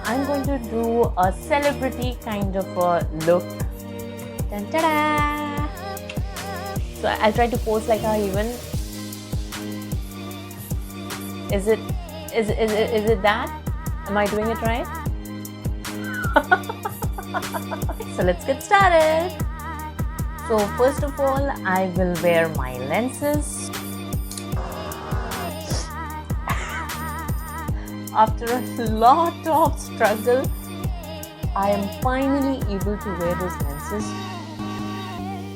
I'm going to do a celebrity kind of a look. Dun, ta-da! So I'll try to pose like how even. Is it that? Am I doing it right? So let's get started. So first of all, I will wear my lenses. After a lot of struggle, I am finally able to wear those lenses.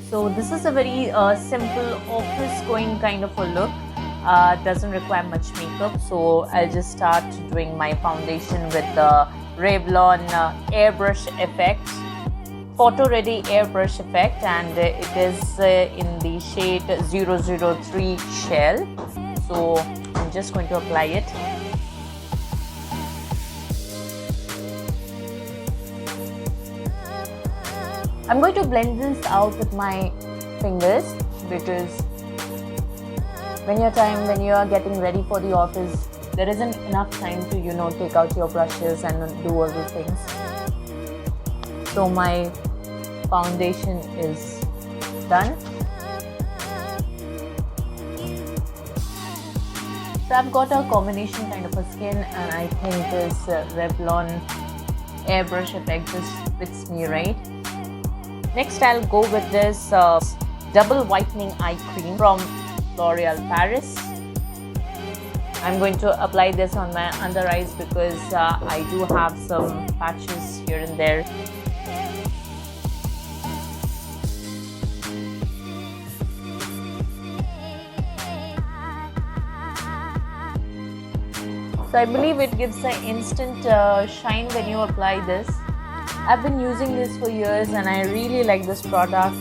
So this is a very simple office going kind of a look. Doesn't require much makeup, so I'll just start doing my foundation with the Revlon Airbrush effect, photo ready airbrush effect, and it is in the shade 003 shell. So I'm just going to apply it. I'm going to blend this out with my fingers because when you are getting ready for the office, there isn't enough time to take out your brushes and do all the things. So my foundation is done. So I've got a combination kind of a skin, and I think this Revlon airbrush effect just fits me right. Next, I'll go with this double whitening eye cream from Loreal Paris. I'm going to apply this on my under eyes because I do have some patches here and there. So I believe it gives an instant shine when you apply this. I've been using this for years and I really like this product.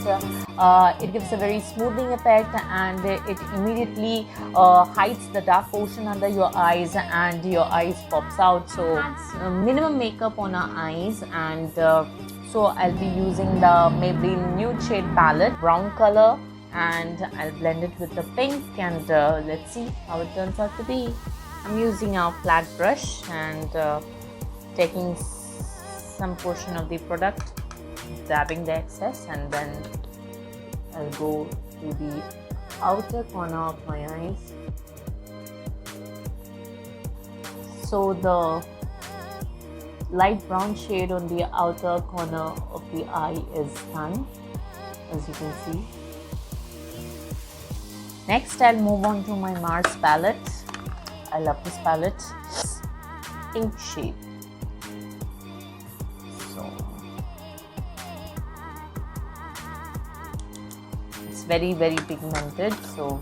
It gives a very smoothing effect, and it immediately hides the dark portion under your eyes and your eyes pops out. So minimum makeup on our eyes, and so I'll be using the Maybelline Nude Shade palette, brown color, and I'll blend it with the pink, and let's see how it turns out to be. I'm using a flat brush and taking some portion of the product, dabbing the excess, and then I'll go to the outer corner of my eyes. So the light brown shade on the outer corner of the eye is done, as you can see. Next, I'll move on to my Mars palette. I love this palette. Pink shade. Very pigmented, so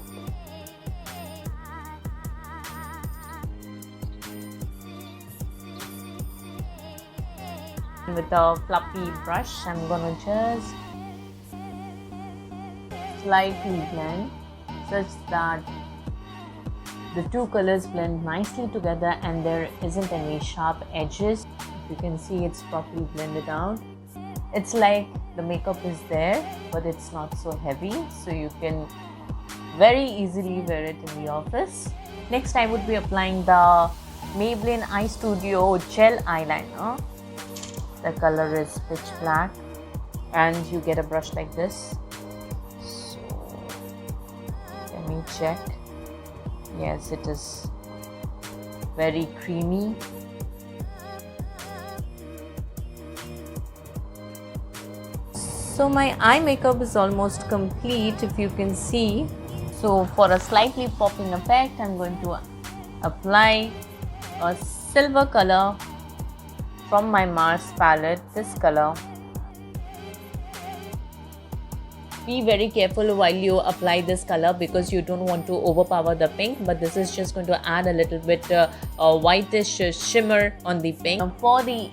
with a fluffy brush I'm gonna just slightly blend such that the two colors blend nicely together and there isn't any sharp edges. If you can see, it's properly blended out. It's like the makeup is there, but it's not so heavy, so you can very easily wear it in the office. Next, I would be applying the Maybelline EyeStudio gel eyeliner. The color is pitch black, and you get a brush like this. So let me check. Yes, it is very creamy. So my eye makeup is almost complete, if you can see. So for a slightly popping effect, I'm going to apply a silver color from my Mars palette, this color. Be very careful while you apply this color because you don't want to overpower the pink, but this is just going to add a little bit whitish shimmer on the pink. Now for the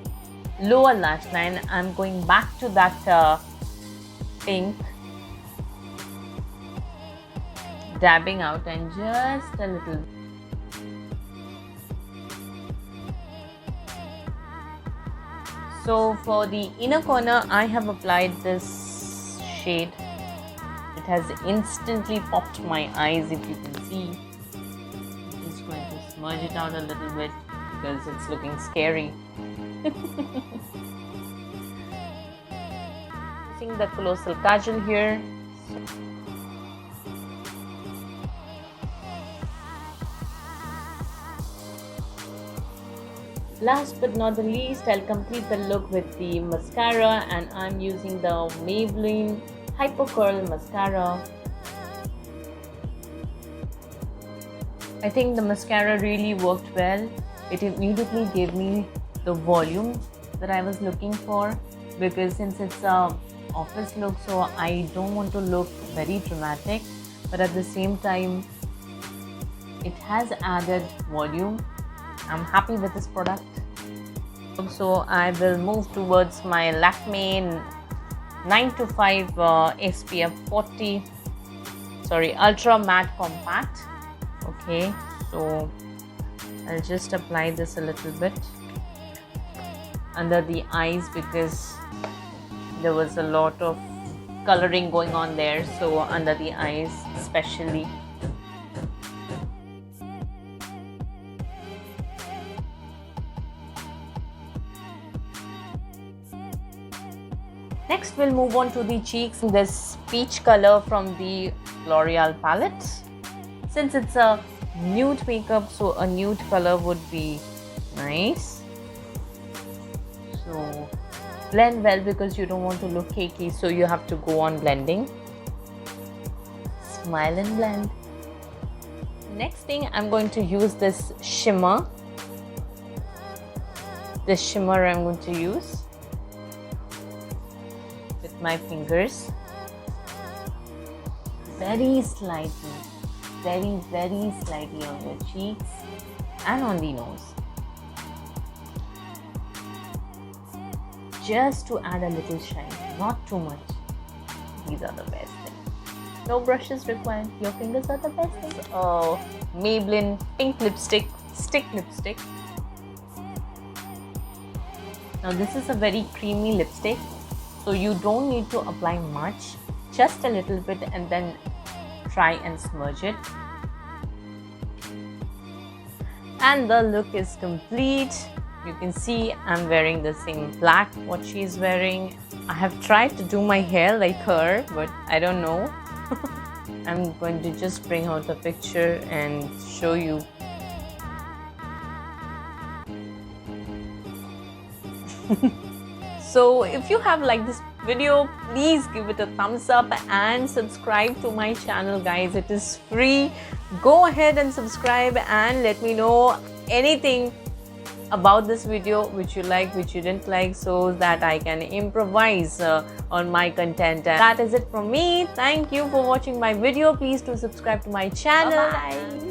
lower lash line, I'm going back to that pink, dabbing out and just a little. So for the inner corner, I have applied this shade. It has instantly popped my eyes, if you can see. I'm just going to smudge it out a little bit because it's looking scary. Using the Collosal Kajal here. Last but not the least, I'll complete the look with the mascara, and I'm using the Maybelline Hypercurl mascara. I think the mascara really worked well. It immediately gave me the volume that I was looking for, because since it's a office look, so I don't want to look very dramatic, but at the same time it has added volume. I'm happy with this product. So I will move towards my Lakme 925 SPF 40 Ultra Matte Compact. Okay, so I'll just apply this a little bit under the eyes, because there was a lot of coloring going on there, so under the eyes especially. Next, we'll move on to the cheeks. This peach color from the Loreal palette. Since it's a nude makeup, so a nude color would be nice. So blend well, because you don't want to look cakey, so you have to go on blending. Smile and blend. Next thing, I'm going to use this shimmer. This shimmer I'm going to use with my fingers. Very slightly, very slightly on your cheeks and on the nose. Just to add a little shine, not too much. These are the best thing. No brushes required. Your fingers are the best thing. Oh, Maybelline pink lipstick, stick lipstick. Now this is a very creamy lipstick, so you don't need to apply much, just a little bit, and then try and smudge it. And the look is complete. You can see I'm wearing the same black what she's wearing. I have tried to do my hair like her, but I don't know. I'm going to just bring out a picture and show you. So if you have liked this video, please give it a thumbs up and subscribe to my channel, guys. It is free. Go ahead and subscribe and let me know anything about this video which you like, which you didn't like, so that I can improvise on my content. And that is it from me. Thank you for watching my video. Please do subscribe to my channel. Bye-bye.